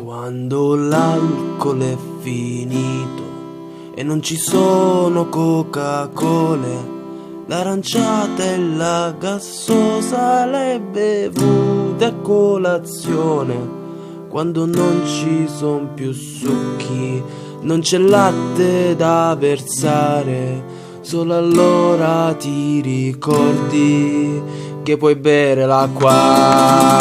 Quando l'alcol è finito e non ci sono Coca-Cola, l'aranciata e la gassosa, le bevute a colazione. Quando non ci son più succhi, non c'è latte da versare, solo allora ti ricordi che puoi bere l'acqua.